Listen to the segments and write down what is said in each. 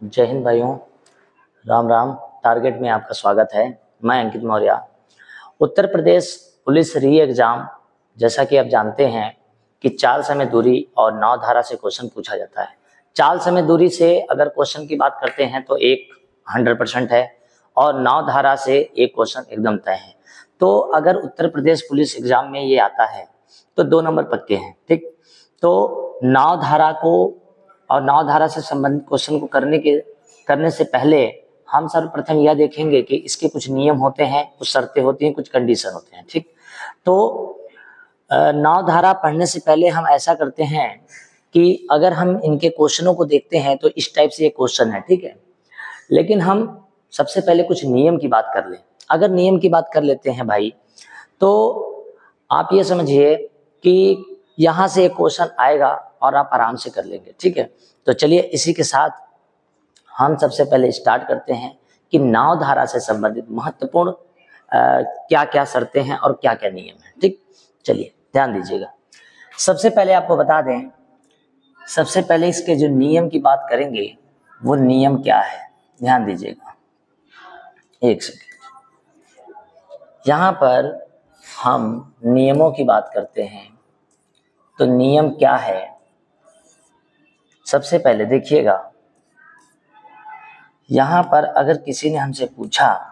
जय हिंद भाइयों, राम राम। टारगेट में आपका स्वागत है। मैं अंकित मौर्य। उत्तर प्रदेश पुलिस री एग्जाम, जैसा कि आप जानते हैं कि चाल समय दूरी और नाव धारा से क्वेश्चन पूछा जाता है। चाल समय दूरी से अगर क्वेश्चन की बात करते हैं तो एक 100% है और नाव धारा से एक क्वेश्चन एकदम तय है। तो अगर उत्तर प्रदेश पुलिस एग्जाम में ये आता है तो 2 नंबर पक्के हैं। ठीक, तो नाव धारा को और नाव धारा से संबंधित क्वेश्चन को करने से पहले हम सर्वप्रथम यह देखेंगे कि इसके कुछ नियम होते हैं, कुछ शर्तें होती हैं, कुछ कंडीशन होते हैं। ठीक, तो नाव धारा पढ़ने से पहले हम ऐसा करते हैं कि अगर हम इनके क्वेश्चनों को देखते हैं तो इस टाइप से ये क्वेश्चन है। ठीक है, लेकिन हम सबसे पहले कुछ नियम की बात कर लें। अगर नियम की बात कर लेते हैं भाई, तो आप ये समझिए कि यहाँ से एक क्वेश्चन आएगा और आप आराम से कर लेंगे। ठीक है, तो चलिए इसी के साथ हम सबसे पहले स्टार्ट करते हैं कि नाव धारा से संबंधित महत्वपूर्ण क्या क्या शर्तें हैं और क्या क्या नियम हैं। ठीक, चलिए ध्यान दीजिएगा। सबसे पहले आपको बता दें, सबसे पहले इसके जो नियम की बात करेंगे वो नियम क्या है, ध्यान दीजिएगा। एक सेकेंड, यहाँ पर हम नियमों की बात करते हैं तो नियम क्या है, सबसे पहले देखिएगा। यहाँ पर अगर किसी ने हमसे पूछा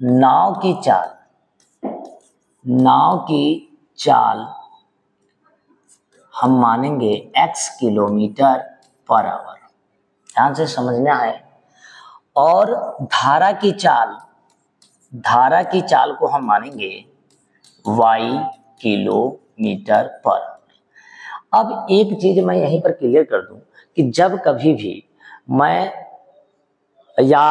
नाव की चाल हम मानेंगे x किलोमीटर पर आवर, ध्यान से समझना है। और धारा की चाल को हम मानेंगे y किलोमीटर पर। अब एक चीज मैं यहीं पर क्लियर कर दूं कि जब कभी भी मैं, या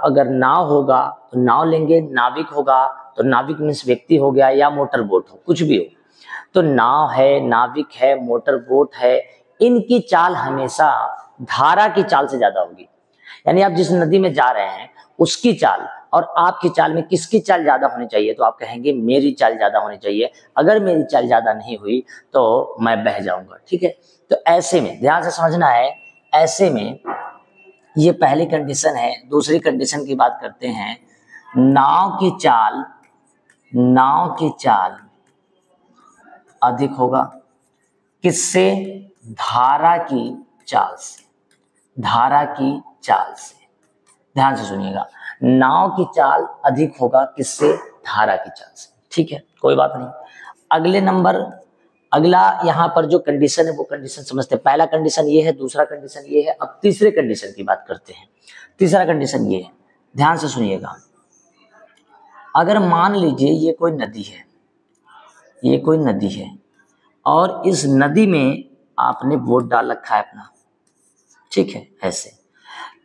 अगर नाव होगा तो नाव लेंगे, नाविक होगा तो नाविक मीन्स व्यक्ति हो गया, या मोटर बोट हो, कुछ भी हो, तो नाव है, नाविक है, मोटर बोट है, इनकी चाल हमेशा धारा की चाल से ज्यादा होगी। यानी आप जिस नदी में जा रहे हैं उसकी चाल और आपकी चाल में किसकी चाल ज्यादा होनी चाहिए, तो आप कहेंगे मेरी चाल ज्यादा होनी चाहिए। अगर मेरी चाल ज्यादा नहीं हुई तो मैं बह जाऊंगा। ठीक है, तो ऐसे में ध्यान से समझना है। ऐसे में ये पहली कंडीशन है। दूसरी कंडीशन की बात करते हैं, नाव की चाल अधिक होगा, किससे? धारा की चाल से। ध्यान से सुनिएगा, नाव की चाल अधिक होगा, किससे? धारा की चाल से। ठीक है, कोई बात नहीं। अगला यहाँ पर जो कंडीशन है वो कंडीशन समझते हैं। पहला कंडीशन ये है, दूसरा कंडीशन ये है। अब तीसरे कंडीशन की बात करते हैं। तीसरा कंडीशन ये है, ध्यान से सुनिएगा। अगर मान लीजिए ये कोई नदी है और इस नदी में आपने बोट डाल रखा है अपना, ठीक है, ऐसे,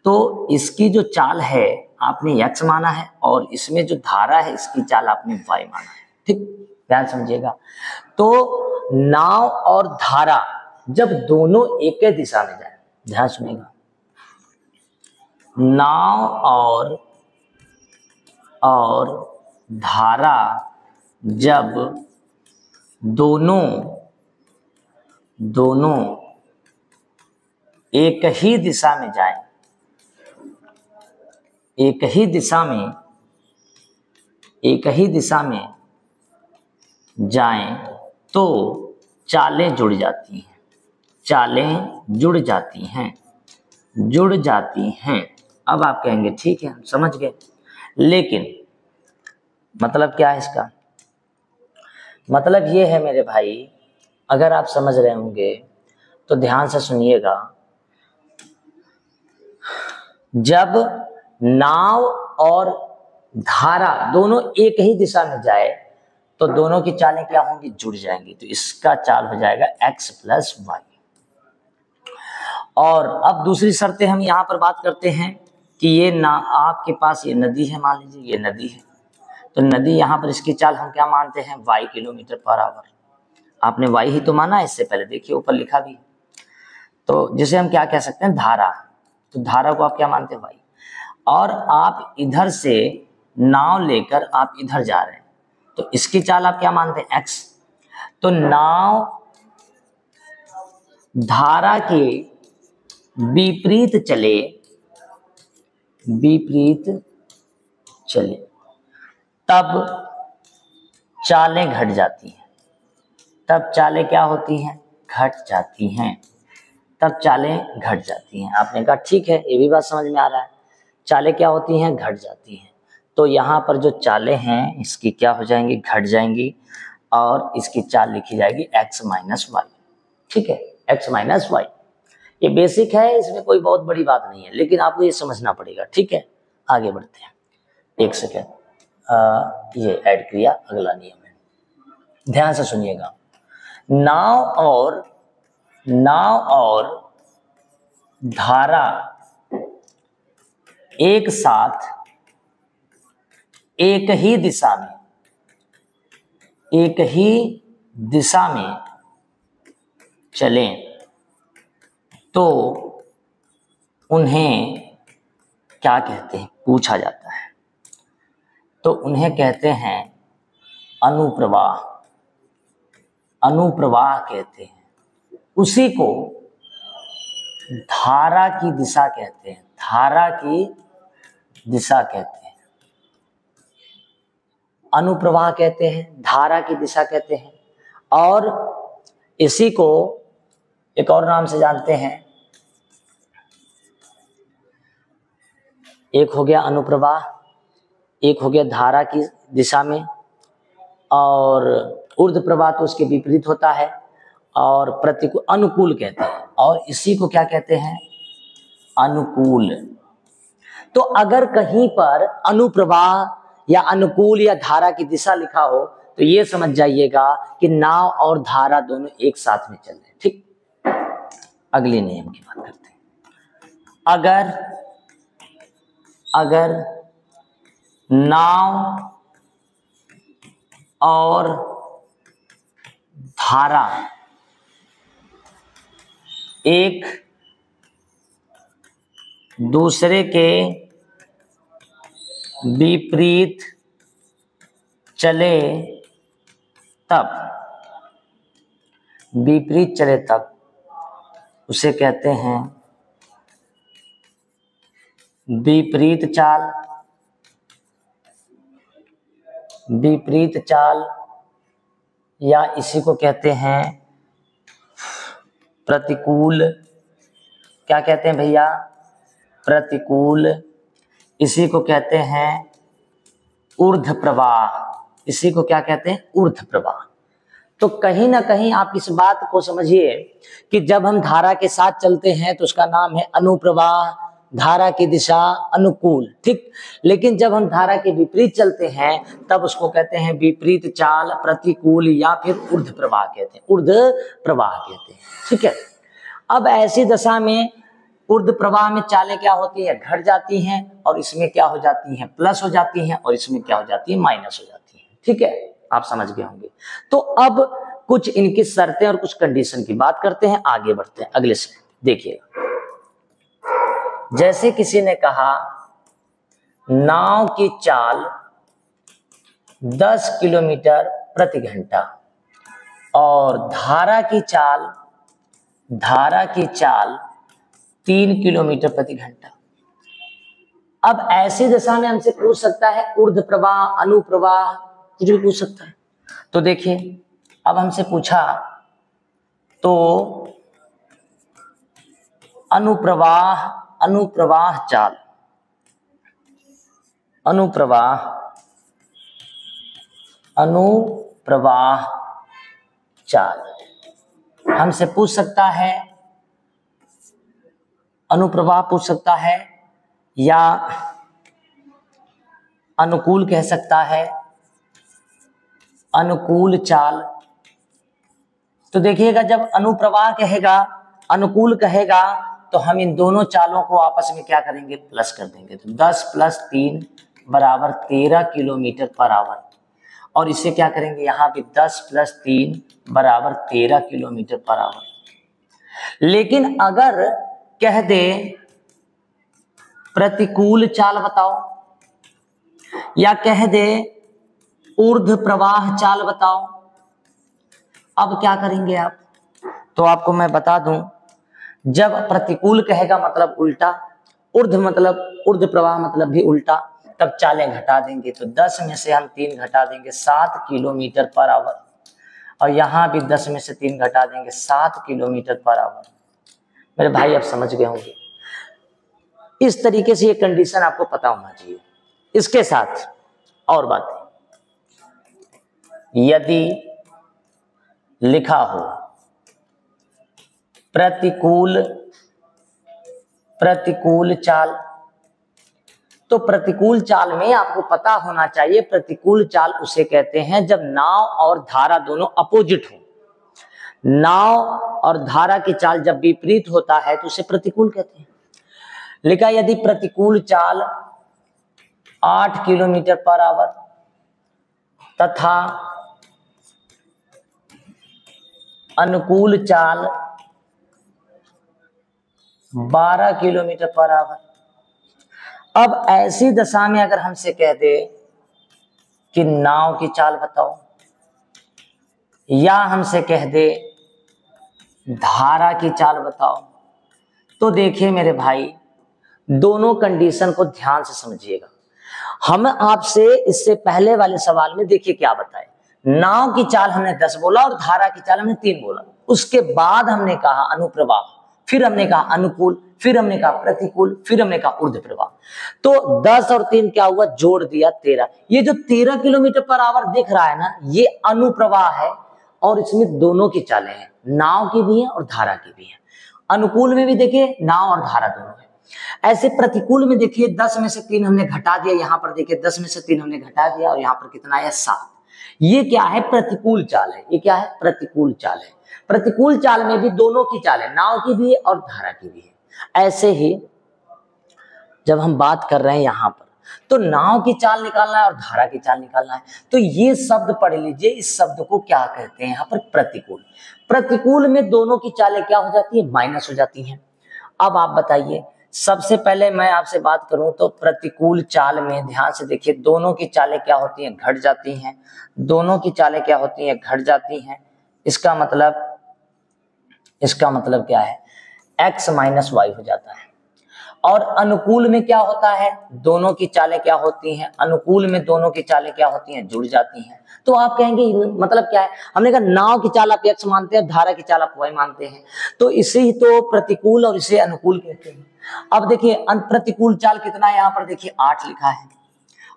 तो इसकी जो चाल है आपने x माना है और इसमें जो धारा है इसकी चाल आपने y माना है। ठीक, ध्यान समझिएगा। तो नाव और धारा जब दोनों एक ही दिशा में जाए, ध्यान सुनिएगा, नाव और धारा जब दोनों एक ही दिशा में जाए, एक ही दिशा में जाएं तो चालें जुड़ जाती हैं। अब आप कहेंगे ठीक है, समझ गए, लेकिन मतलब क्या है इसका? मतलब ये है मेरे भाई, अगर आप समझ रहे होंगे तो ध्यान से सुनिएगा। जब नाव और धारा दोनों एक ही दिशा में जाए तो दोनों की चालें क्या होंगी? जुड़ जाएंगी। तो इसका चाल हो जाएगा x + y। और अब दूसरी शर्तें हम यहाँ पर बात करते हैं कि ये ना, आपके पास ये नदी है, मान लीजिए ये नदी है, तो नदी यहाँ पर इसकी चाल हम क्या मानते हैं? y kilometre per hour. आपने y ही तो माना है इससे पहले, देखिए ऊपर लिखा भी है। तो जिसे हम क्या कह सकते हैं? धारा। तो धारा को आप क्या मानते हैं? y। और आप इधर से नाव लेकर आप इधर जा रहे हैं तो इसकी चाल आप क्या मानते हैं? x। तो नाव धारा के विपरीत चले, तब चालें घट जाती हैं। तब चालें क्या होती हैं? घट जाती हैं। तब चालें घट जाती हैं। आपने कहा ठीक है, ये भी बात समझ में आ रहा है। चालें क्या होती हैं? घट जाती हैं। तो यहाँ पर जो चालें हैं इसकी क्या हो जाएंगी? घट जाएंगी, और इसकी चाल लिखी जाएगी x माइनस वाई। ठीक है, x माइनस वाई। ये बेसिक है, इसमें कोई बहुत बड़ी बात नहीं है, लेकिन आपको ये समझना पड़ेगा। ठीक है, आगे बढ़ते हैं। एक सेकेंड, ये ऐड किया, अगला नियम है, ध्यान से सुनिएगा। नाव और धारा एक साथ एक ही दिशा में चलें तो उन्हें क्या कहते हैं? पूछा जाता है। तो उन्हें कहते हैं अनुप्रवाह। अनुप्रवाह कहते हैं। उसी को धारा की दिशा कहते हैं। धारा की दिशा कहते हैं, अनुप्रवाह कहते हैं, धारा की दिशा कहते हैं। और इसी को एक और नाम से जानते हैं। एक हो गया अनुप्रवाह, एक हो गया धारा की दिशा में, और ऊर्ध्व प्रवाह तो उसके विपरीत होता है, और प्रतिकूल अनुकूल कहते हैं। और इसी को क्या कहते हैं? अनुकूल। तो अगर कहीं पर अनुप्रवाह या अनुकूल या धारा की दिशा लिखा हो तो ये समझ जाइएगा कि नाव और धारा दोनों एक साथ में चल रहे हैं। ठीक, अगले नियम की बात करते हैं। अगर नाव और धारा एक दूसरे के विपरीत चले तब उसे कहते हैं विपरीत चाल, या इसी को कहते हैं प्रतिकूल। क्या कहते हैं भैया? प्रतिकूल। इसी को कहते हैं ऊर्ध्व प्रवाह। इसी को क्या कहते हैं? ऊर्ध्व प्रवाह। तो कहीं ना कहीं आप इस बात को समझिए कि जब हम धारा के साथ चलते हैं तो उसका नाम है अनुप्रवाह, धारा की दिशा अनुकूल। ठीक, लेकिन जब हम धारा के विपरीत चलते हैं तब उसको कहते हैं विपरीत चाल, प्रतिकूल, या फिर ऊर्ध्व प्रवाह कहते हैं। ऊर्ध्व प्रवाह कहते हैं। ठीक है, अब ऐसी दशा में ऊर्ध्व प्रवाह में चालें क्या होती है? घट जाती हैं, और इसमें क्या हो जाती हैं? प्लस हो जाती हैं, और इसमें क्या हो जाती है? माइनस हो जाती है। ठीक है, आप समझ गए होंगे। तो अब कुछ इनकी शर्तें और कुछ कंडीशन की बात करते हैं, आगे बढ़ते हैं अगले से। देखिएगा, जैसे किसी ने कहा नाव की चाल 10 किलोमीटर प्रति घंटा और धारा की चाल 3 किलोमीटर प्रति घंटा। अब ऐसी दशा में हमसे पूछ सकता है ऊर्ध्व प्रवाह, अनुप्रवाह, कुछ भी पूछ सकता है। तो देखिए, अब हमसे पूछा तो अनुप्रवाह चाल हमसे पूछ सकता है, अनुप्रवाह पूछ सकता है, या अनुकूल कह सकता है, अनुकूल चाल। तो देखिएगा, जब अनुप्रवाह कहेगा, अनुकूल कहेगा, तो हम इन दोनों चालों को आपस में क्या करेंगे? प्लस कर देंगे। तो 10 + 3 बराबर 13 किलोमीटर पर आवर, और इसे क्या करेंगे? यहाँ पे 10 + 3 बराबर 13 किलोमीटर पर आवर। लेकिन अगर कह दे प्रतिकूल चाल बताओ, या कह दे ऊर्ध्व प्रवाह चाल बताओ, अब क्या करेंगे आप, तो आपको मैं बता दूं, जब प्रतिकूल कहेगा मतलब उल्टा, ऊर्ध्व मतलब ऊर्ध्व प्रवाह मतलब भी उल्टा, तब चालें घटा देंगे। तो 10 में से हम 3 घटा देंगे 7 किलोमीटर पर आवर, और यहाँ भी 10 में से 3 घटा देंगे 7 किलोमीटर पर आवर। मेरे भाई आप समझ गए होंगे, इस तरीके से ये कंडीशन आपको पता होना चाहिए। इसके साथ और बातें, यदि लिखा हो प्रतिकूल चाल, तो प्रतिकूल चाल में आपको पता होना चाहिए, प्रतिकूल चाल उसे कहते हैं जब नाव और धारा दोनों अपोजिट हो। नाव और धारा की चाल जब विपरीत होता है तो उसे प्रतिकूल कहते हैं। लिखा यदि प्रतिकूल चाल 8 किलोमीटर पर आवर तथा अनुकूल चाल 12 किलोमीटर पर आवर। अब ऐसी दशा में अगर हमसे कह दे कि नाव की चाल बताओ, या हमसे कह दे धारा की चाल बताओ, तो देखिए मेरे भाई, दोनों कंडीशन को ध्यान से समझिएगा। हम आपसे इससे पहले वाले सवाल में देखिए क्या बताए, नाव की चाल हमने 10 बोला और धारा की चाल हमने 3 बोला। उसके बाद हमने कहा अनुप्रवाह, फिर हमने कहा अनुकूल, फिर हमने कहा प्रतिकूल, फिर हमने कहा ऊर्ध्व प्रवाह। तो 10 और 3 क्या हुआ, जोड़ दिया 13। ये जो 13 किलोमीटर पर आवर दिख रहा है ना, ये अनुप्रवाह है, और इसमें दोनों की चालें हैं, नाव की भी है और धारा की भी है। अनुकूल में भी देखिए नाव और धारा दोनों है। ऐसे प्रतिकूल में देखिए 10 में से 3 हमने घटा दिया, यहां पर देखिए 10 में से 3 हमने घटा दिया, और यहां पर कितना है 7। ये क्या है, प्रतिकूल चाल है। ये क्या है, प्रतिकूल चाल है। प्रतिकूल चाल में भी दोनों की चाल है, नाव की भी है और धारा की भी है। ऐसे ही जब हम बात कर रहे हैं यहां पर, तो नाव की चाल निकालना है और धारा की चाल निकालना है, तो ये शब्द पढ़ लीजिए। इस शब्द को क्या कहते हैं यहाँ पर, प्रतिकूल। प्रतिकूल में दोनों की चालें क्या हो जाती है, माइनस हो जाती हैं। अब आप बताइए, सबसे पहले मैं आपसे बात करूं तो प्रतिकूल चाल में ध्यान से देखिए, दोनों की चालें क्या होती हैं, घट जाती हैं। दोनों की चालें क्या होती हैं, घट जाती हैं। इसका मतलब क्या है, x माइनस वाई हो जाता है। और अनुकूल में क्या होता है, दोनों की चालें क्या होती हैं, अनुकूल में दोनों की चालें क्या होती हैं, जुड़ जाती हैं। तो आप कहेंगे मतलब क्या है, हमने कहा नाव की चाल आप x मानते हैं, धारा की चाल आप y मानते हैं, तो इसे ही तो प्रतिकूल और इसे अनुकूल कहते हैं। अब देखिए प्रतिकूल चाल कितना है, यहाँ पर देखिए 8 लिखा है,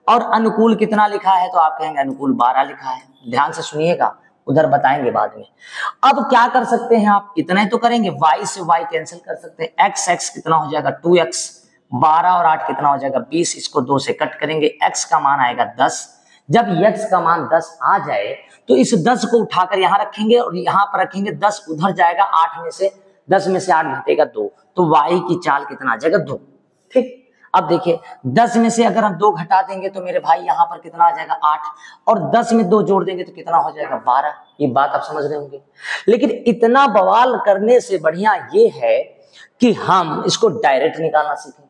और अनुकूल कितना लिखा है, तो आप कहेंगे अनुकूल 12 लिखा है। ध्यान से सुनिएगा, उधर बताएंगे बाद में। अब क्या कर सकते हैं आप, इतना ही तो करेंगे, y से y कैंसिल कर सकते हैं। x कितना हो जाएगा 2x, 12 और 8 कितना हो जाएगा 20, इसको 2 से कट करेंगे, x का मान आएगा 10। जब x का मान 10 आ जाए तो इस 10 को उठाकर यहाँ रखेंगे और यहाँ पर रखेंगे, 10 उधर जाएगा, 10 में से 8 घटेगा 2, तो y की चाल कितना आ जाएगा 2। ठीक, अब देखिए 10 में से अगर हम 2 घटा देंगे तो मेरे भाई यहाँ पर कितना आ जाएगा 8, और 10 में 2 जोड़ देंगे तो कितना हो जाएगा 12। ये बात आप समझ रहे होंगे। लेकिन इतना बवाल करने से बढ़िया ये है कि हम इसको डायरेक्ट निकालना सीखें।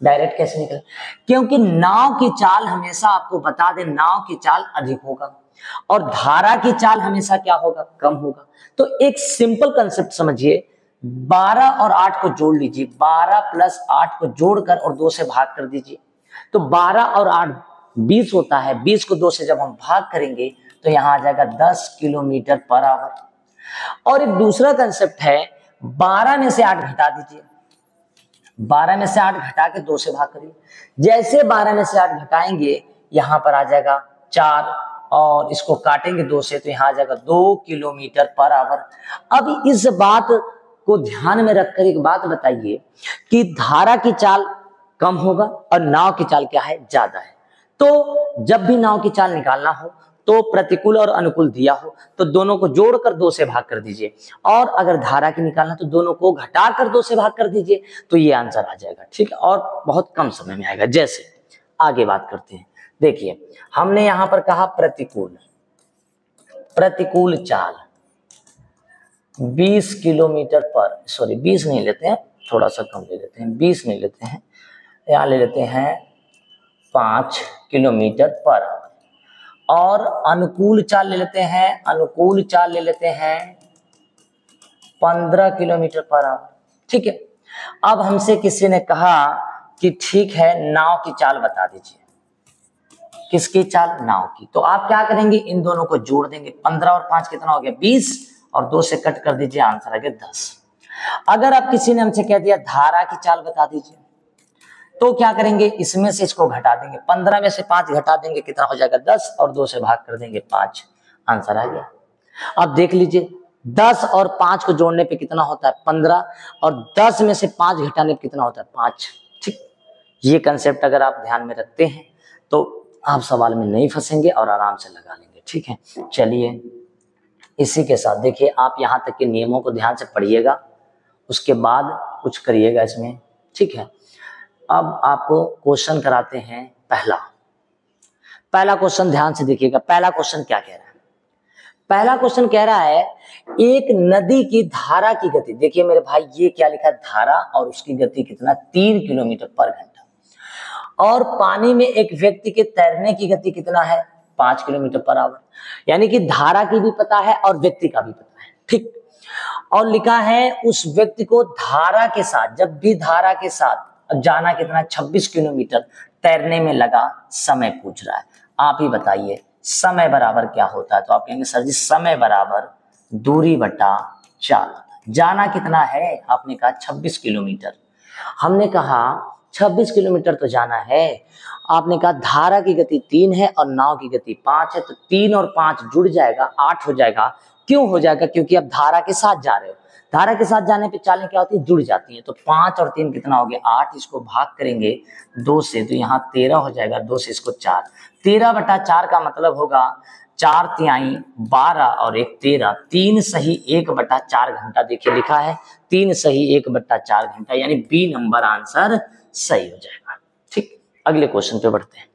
डायरेक्ट कैसे निकले, क्योंकि नाव की चाल हमेशा, आपको बता दें, नाव की चाल अधिक होगा और धारा की चाल हमेशा क्या होगा, कम होगा। तो एक सिंपल कंसेप्ट समझिए, 12 और 8 को जोड़ लीजिए, 12 प्लस 8 को जोड़कर और 2 से भाग कर दीजिए, तो 12 और 8 20 होता है। 20 को 2 से जब हम भाग करेंगे तो यहाँ आ जाएगा 10 किलोमीटर पर आवर। और एक दूसरा कंसेप्ट है, 12 में से 8 घटा दीजिए, 12 में से 8 घटा के 2 से भाग करिए। जैसे 12 में से 8 घटाएंगे, यहाँ पर आ जाएगा 4, और इसको काटेंगे 2 से तो यहाँ आ जाएगा 2 किलोमीटर पर आवर। अब इस बात को ध्यान में रखकर एक बात बताइए कि धारा की चाल कम होगा और नाव की चाल क्या है, ज्यादा है। तो जब भी नाव की चाल निकालना हो तो प्रतिकूल और अनुकूल दिया हो तो दोनों को जोड़कर 2 से भाग कर दीजिए, और अगर धारा की निकालना तो दोनों को घटाकर 2 से भाग कर दीजिए, तो ये आंसर आ जाएगा। ठीक है, और बहुत कम समय में आएगा। जैसे आगे बात करते हैं, देखिए हमने यहां पर कहा प्रतिकूल चाल 20 किलोमीटर पर, सॉरी 20 नहीं लेते हैं, थोड़ा सा कम ले लेते हैं, 20 नहीं लेते हैं, यहाँ ले लेते हैं 5 किलोमीटर पर आवर। और अनुकूल चाल ले लेते हैं, अनुकूल चाल ले लेते हैं 15 किलोमीटर पर आवर। ठीक है, अब हमसे किसी ने कहा कि ठीक है नाव की चाल बता दीजिए। किसकी चाल? नाव की। तो आप क्या करेंगे, इन दोनों को जोड़ देंगे। 15 और 5 कितना हो गया? 20, और 2 से कट कर दीजिए, आंसर आ गया 10। अगर आप किसी ने हमसे कह दिया धारा की चाल बता दीजिए, तो क्या करेंगे, इसमें से इसको घटा देंगे। 15 में से 5 घटा देंगे, कितना हो जाएगा? 10, और 2 से भाग कर देंगे 5, आंसर आ गया। अब देख लीजिए 10 और 5 को जोड़ने पे कितना होता है? 15, और 10 में से 5 घटाने पे कितना होता है? 5। ठीक, ये कंसेप्ट अगर आप ध्यान में रखते हैं तो आप सवाल में नहीं फंसेंगे और आराम से लगा लेंगे। ठीक है, चलिए इसी के साथ देखिए, आप यहाँ तक के नियमों को ध्यान से पढ़िएगा, उसके बाद कुछ करिएगा इसमें। ठीक है, अब आपको क्वेश्चन कराते हैं। पहला क्वेश्चन ध्यान से देखिएगा। पहला क्वेश्चन क्या कह रहा है? पहला क्वेश्चन कह रहा है एक नदी की धारा की गति, देखिए मेरे भाई ये क्या लिखा है? धारा, और उसकी गति कितना? 3 किलोमीटर पर घंटा। और पानी में एक व्यक्ति के तैरने की गति कितना है? 5 किलोमीटर पर आवर। यानी कि धारा की भी पता है और व्यक्ति का भी पता है। ठीक, और लिखा है उस व्यक्ति को धारा के साथ, जब भी धारा के साथ जाना कितना? 26 किलोमीटर तैरने में लगा समय पूछ रहा है। आप ही बताइए समय बराबर क्या होता है? तो आप कहेंगे सर जी समय बराबर दूरी बटा चाल। जाना कितना है? आपने कहा 26 किलोमीटर। हमने कहा 26 किलोमीटर तो जाना है। आपने कहा धारा की गति 3 है और नाव की गति 5 है, तो 3 और 5 जुड़ जाएगा, 8 हो जाएगा। क्यों हो जाएगा? क्योंकि अब धारा के साथ जा रहे हो। धारा के साथ जाने पे चालें क्या होती है? जुड़ जाती है। तो 5 और 3 कितना हो गया? 8। इसको भाग करेंगे 2 से, तो यहाँ 13 हो जाएगा। 2 से इसको 4, 13 बटा 4 का मतलब होगा 4 तिहाई 12 और 1 13, 3 सही 1 बटा 4 घंटा। देखिए लिखा है 3 सही 1 बटा 4 घंटा, यानी बी नंबर आंसर सही हो जाएगा। ठीक, अगले क्वेश्चन पे बढ़ते हैं।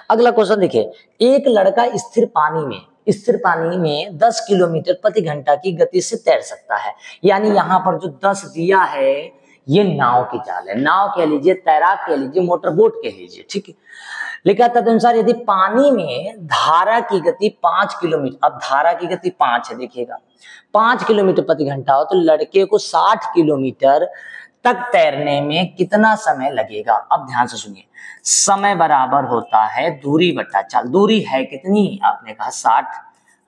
अगला क्वेश्चन देखिए, एक लड़का स्थिर पानी में 10 किलोमीटर प्रति घंटा की गति से तैर सकता है। यानी यहाँ पर जो 10 दिया है ये नाव की चाल है। नाव कह लीजिए, तैराक कह लीजिए, मोटर बोट कह लीजिए। ठीक है, लिखा तदनुसार यदि पानी में धारा की गति 5 किलोमीटर, अब धारा की गति 5 है, देखिएगा 5 किलोमीटर प्रति घंटा हो, तो लड़के को 60 किलोमीटर तक तैरने में कितना समय लगेगा? अब ध्यान से सुनिए, समय बराबर होता है दूरी बटा चाल। दूरी है कितनी? आपने कहा 60,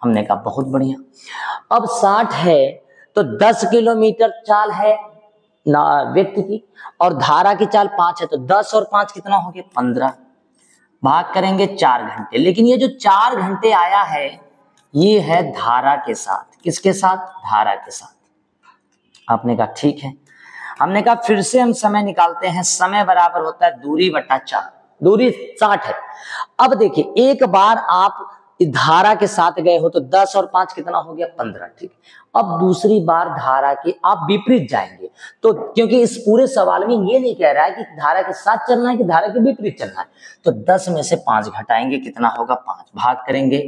हमने कहा बहुत बढ़िया। अब 60 है तो 10 किलोमीटर चाल है ना व्यक्ति की, और धारा की चाल 5 है, तो 10 और 5 कितना हो गया? 15। भाग करेंगे 4 घंटे। लेकिन ये जो 4 घंटे आया है ये है धारा के साथ। किसके साथ? धारा के साथ। आपने कहा ठीक है। हमने कहा फिर से हम समय निकालते हैं। समय बराबर होता है दूरी बटा चाल। दूरी 60 है। अब देखिए एक बार आप धारा के साथ गए हो तो 10 और 5 कितना हो गया? 15। ठीक, अब दूसरी बार धारा के आप विपरीत जाएंगे, तो क्योंकि इस पूरे सवाल में ये नहीं कह रहा है कि धारा के साथ चलना है कि धारा के विपरीत चलना है, तो 10 में से 5 घटाएंगे, कितना होगा? 5। भाग करेंगे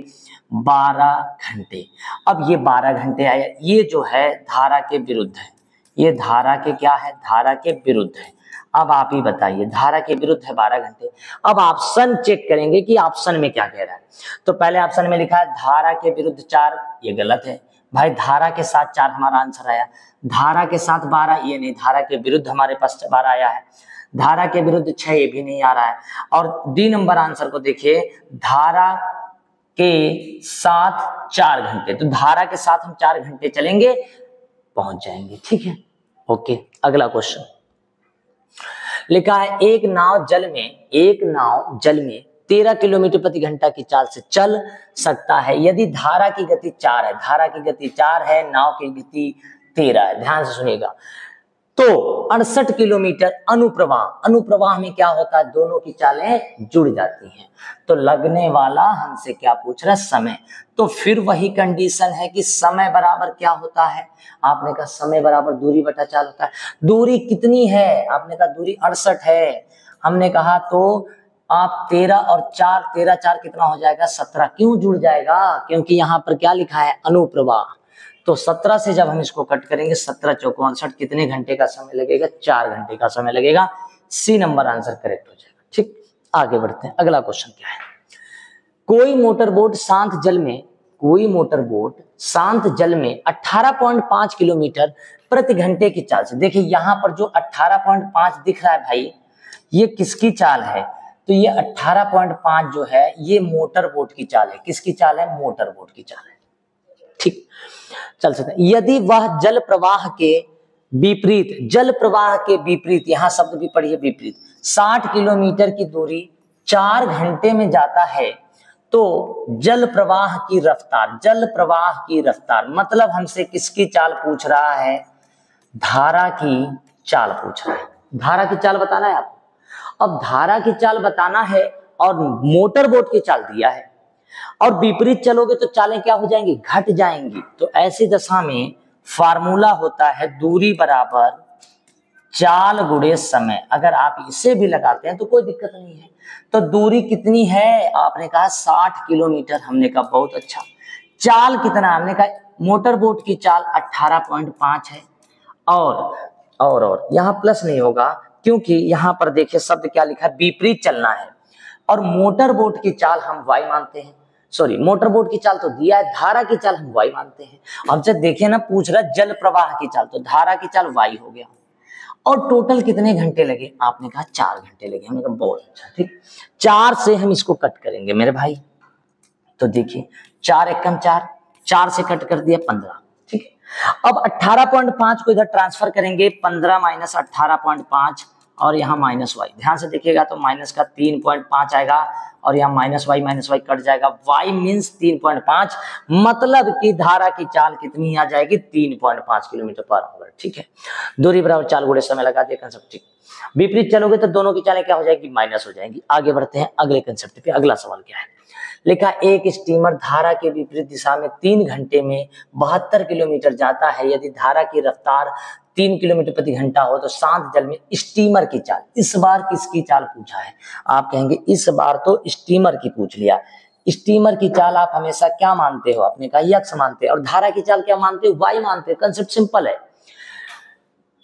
12 घंटे। अब ये 12 घंटे आया, ये जो है धारा के विरुद्ध है। ये धारा के क्या है? धारा के विरुद्ध है। अब आप ही बताइए, धारा के विरुद्ध है 12 घंटे। अब ऑप्शन चेक करेंगे कि ऑप्शन में क्या कह रहा है। तो पहले ऑप्शन में लिखा है धारा के विरुद्ध 4, ये गलत है भाई। धारा के साथ 4 हमारा आंसर आया। धारा के साथ 12, ये नहीं, धारा के विरुद्ध हमारे पास 12 आया है। धारा के विरुद्ध 6, ये भी नहीं आ रहा है। और डी नंबर आंसर को देखिए, धारा के साथ 4 घंटे, तो धारा के साथ हम 4 घंटे चलेंगे, पहुंच जाएंगे। ठीक है, ओके। अगला क्वेश्चन लिखा है एक नाव जल में 13 किलोमीटर प्रति घंटा की चाल से चल सकता है यदि धारा की गति 4 है। धारा की गति 4 है, नाव की गति 13 है। ध्यान से सुनिएगा। तो 68 किलोमीटर अनुप्रवाह में क्या होता है? दोनों की चालें जुड़ जाती हैं। तो लगने वाला हमसे क्या पूछ रहा है? समय। तो फिर वही कंडीशन है कि समय बराबर क्या होता है? आपने कहा समय बराबर दूरी बटा चाल होता है। दूरी कितनी है? आपने कहा दूरी 68 है। हमने कहा तो आप 13 और 4, 13 4 कितना हो जाएगा? 17। क्यों जुड़ जाएगा? क्योंकि यहाँ पर क्या लिखा है? अनुप्रवाह। तो 17 से जब हम इसको कट करेंगे, 17 चौको 68, कितने घंटे का समय लगेगा? 4 घंटे का समय लगेगा। सी नंबर आंसर करेक्ट हो जाएगा। ठीक, आगे बढ़ते हैं। अगला क्वेश्चन क्या है? कोई मोटर बोट शांत जल में, कोई मोटर बोट शांत जल में 18.5 किलोमीटर प्रति घंटे की चाल से, देखिए यहाँ पर जो 18.5 दिख रहा है भाई, ये किसकी चाल है? तो ये 18.5 जो है ये मोटर बोट की चाल है। किसकी चाल है? मोटर बोट की चाल है। ठीक, चल सकते हैं। यदि वह जल प्रवाह के विपरीत, जल प्रवाह के विपरीत, यहां शब्द भी पढ़िए विपरीत, 60 किलोमीटर की दूरी 4 घंटे में जाता है तो जल प्रवाह की रफ्तार, जल प्रवाह की रफ्तार मतलब हमसे किसकी चाल पूछ रहा है? धारा की चाल पूछ रहा है। धारा की चाल बताना है आपको। अब धारा की चाल बताना है और मोटर बोट की चाल दिया है, और विपरीत चलोगे तो चालें क्या हो जाएंगी? घट जाएंगी। तो ऐसी दशा में फार्मूला होता है दूरी बराबर चाल गुणे समय। अगर आप इसे भी लगाते हैं तो कोई दिक्कत नहीं है। तो दूरी कितनी है? आपने कहा 60 किलोमीटर। हमने कहा बहुत अच्छा। चाल कितना? हमने कहा मोटर बोट की चाल 18.5 है। और यहाँ प्लस नहीं होगा क्योंकि यहाँ पर देखिए शब्द क्या लिखा है? विपरीत चलना है। और मोटर बोट की चाल हम y मानते हैं, सॉरी मोटर बोट की चाल तो दिया है, धारा की चाल हम y मानते हैं। अब जब देखिए ना पूछ रहा जल प्रवाह की चाल, तो धारा की चाल y हो गया। और टोटल कितने घंटे लगे? आपने कहा 4 घंटे लगे। हमने कहा बहुत अच्छा। ठीक, 4 से हम इसको कट करेंगे मेरे भाई। तो देखिए 4 एकम 4, 4 से कट कर दिया 15। ठीक है, अब 18.5 को इधर ट्रांसफर करेंगे, 15 माइनस 18.5 और यहाँ माइनस वाई। ध्यान से देखिएगा तो माइनस का 3.5 आएगा और यहाँ माइनस वाई कट जाएगा। वाई मीन्स 3.5, मतलब कि धारा की चाल कितनी आ जाएगी? 3.5 किलोमीटर पर आवर। ठीक है, दूरी बराबर चाल गुणे समय लगा दिया कंसेप्ट। ठीक, विपरीत चलोगे तो दोनों की चालें क्या हो जाएगी? माइनस हो जाएंगी। आगे बढ़ते हैं अगले कंसेप्ट पे। अगला सवाल क्या है? लिखा एक स्टीमर धारा के विपरीत दिशा में 3 घंटे में 72 किलोमीटर जाता है। यदि धारा की रफ्तार 3 किलोमीटर प्रति घंटा हो तो शांत जल में स्टीमर की चाल। इस बार किसकी चाल पूछा है? आप कहेंगे इस बार तो स्टीमर की पूछ लिया। स्टीमर की चाल आप हमेशा क्या मानते हो? आपने कहा यक्स मानते हो। और धारा की चाल क्या मानते हो? वाई मानते हो। कंसेप्ट सिंपल है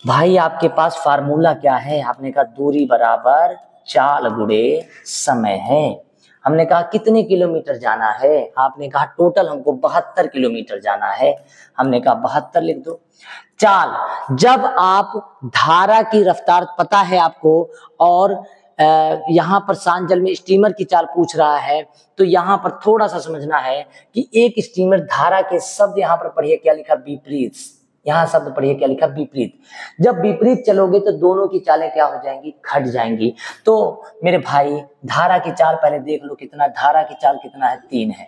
भाई। आपके पास फार्मूला क्या है? आपने कहा दूरी बराबर चाल गुणे समय है। हमने कहा कितने किलोमीटर जाना है? आपने कहा टोटल हमको 72 किलोमीटर जाना है। हमने कहा 72 लिख दो। चाल, जब आप धारा की रफ्तार पता है आपको और यहाँ पर शांत जल में स्टीमर की चाल पूछ रहा है, तो यहाँ पर थोड़ा सा समझना है कि एक स्टीमर धारा के शब्द यहाँ पर पढ़िए क्या लिखा? विपरीत। यहाँ शब्द पढ़िए क्या लिखा? विपरीत। जब विपरीत चलोगे तो दोनों की चालें क्या हो जाएंगी? घट जाएंगी। तो मेरे भाई धारा की चाल पहले देख लो कितना, धारा की चाल कितना है? 3 है।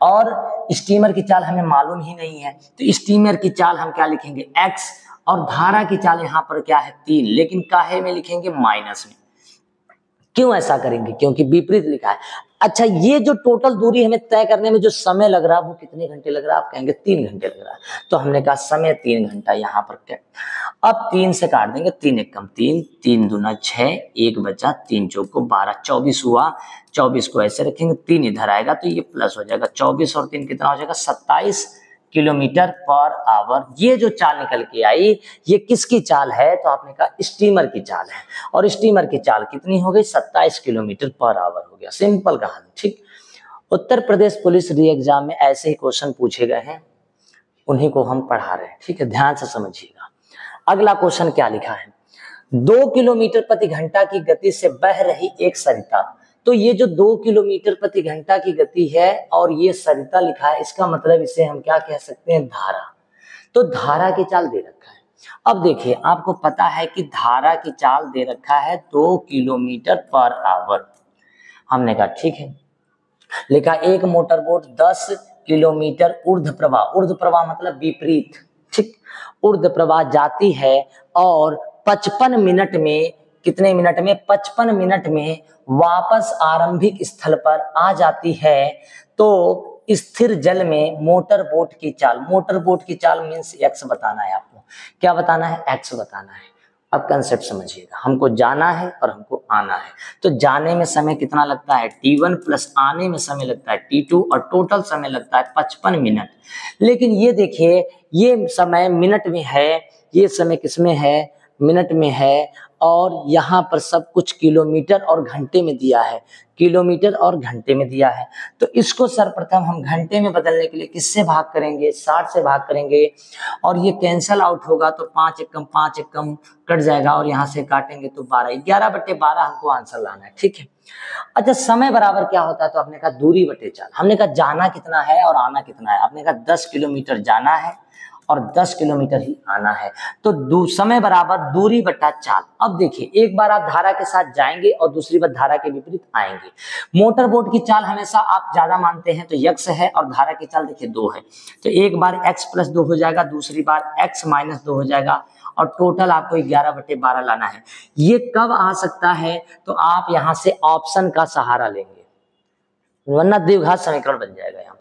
और स्टीमर की चाल हमें मालूम ही नहीं है, तो स्टीमर की चाल हम क्या लिखेंगे? x। और धारा की चाल यहाँ पर क्या है? 3, लेकिन काहे में लिखेंगे? माइनस में। क्यों ऐसा करेंगे? क्योंकि विपरीत लिखा है। अच्छा, ये जो टोटल दूरी हमें तय करने में जो समय लग रहा है वो कितने घंटे लग रहा है? आप कहेंगे 3 घंटे लग रहा है। तो हमने कहा समय 3 घंटा यहाँ पर क्या। अब 3 से काट देंगे, 3 एकम 3, 3 दूना 6, 1 बचा, 3 चौक को 12, 24 हुआ। 24 को ऐसे रखेंगे, 3 इधर आएगा तो ये प्लस हो जाएगा। 24 और 3 कितना हो जाएगा? 27 किलोमीटर पर आवर। ये जो चाल निकल के आई ये किसकी चाल है? तो आपने कहा स्टीमर की चाल है। और स्टीमर की चाल कितनी हो गई? 27 किलोमीटर पर आवर हो गया। सिंपल कहानी। ठीक, उत्तर प्रदेश पुलिस री एग्जाम में ऐसे ही क्वेश्चन पूछे गए हैं, उन्हीं को हम पढ़ा रहे हैं। ठीक है, ध्यान से समझिएगा। अगला क्वेश्चन क्या लिखा है? 2 किलोमीटर प्रति घंटा की गति से बह रही एक सरिता। तो ये जो 2 किलोमीटर प्रति घंटा की गति है और ये सरिता लिखा है, इसका मतलब इसे हम क्या कह सकते हैं? धारा। तो धारा की चाल दे रखा है। अब देखिए आपको पता है कि धारा की चाल दे रखा है 2 किलोमीटर पर आवर। हमने कहा ठीक है। लिखा एक मोटर बोट 10 किलोमीटर ऊर्ध्व प्रवाह, ऊर्ध्व प्रवाह मतलब विपरीत। ठीक, ऊर्ध्व प्रवाह जाती है और 55 मिनट में, कितने मिनट में? 55 मिनट में वापस आरंभिक स्थल पर आ जाती है। तो स्थिर जल में मोटर बोट की चाल, मोटर बोट की चाल मीन्स x बताना है आपको। क्या बताना है? x बताना है। अब कंसेप्ट समझिएगा, हमको जाना है और हमको आना है। तो जाने में समय कितना लगता है? t1 प्लस आने में समय लगता है t2 और टोटल समय लगता है 55 मिनट। लेकिन ये देखिए ये समय मिनट में है, ये समय किसमें है? मिनट में है और यहाँ पर सब कुछ किलोमीटर और घंटे में दिया है, किलोमीटर और घंटे में दिया है। तो इसको सर्वप्रथम हम घंटे में बदलने के लिए किससे भाग करेंगे, 60 से भाग करेंगे और ये कैंसल आउट होगा तो 5 एकम 5 एकम कट जाएगा और यहाँ से काटेंगे तो 12, 11/12 हमको आंसर लाना है, ठीक है। अच्छा, समय बराबर क्या होता है, तो आपने कहा दूरी बटे चाल। हमने कहा जाना कितना है और आना कितना है, आपने कहा 10 किलोमीटर जाना है और 10 किलोमीटर ही आना है, तो समय बराबर दूरी बटा चाल। अब देखिए, एक बार आप धारा के साथ जाएंगे और दूसरी बार धारा के विपरीत आएंगे। मोटर बोट की चाल हमेशा आप ज्यादा मानते हैं तो x है और धारा की चाल देखिए 2 है, तो एक बार x + 2 हो जाएगा, दूसरी बार x - 2 हो जाएगा और टोटल आपको 11/12 लाना है। ये कब आ सकता है, तो आप यहाँ से ऑप्शन का सहारा लेंगे, वरना द्विघात समीकरण बन जाएगा यहाँ पर।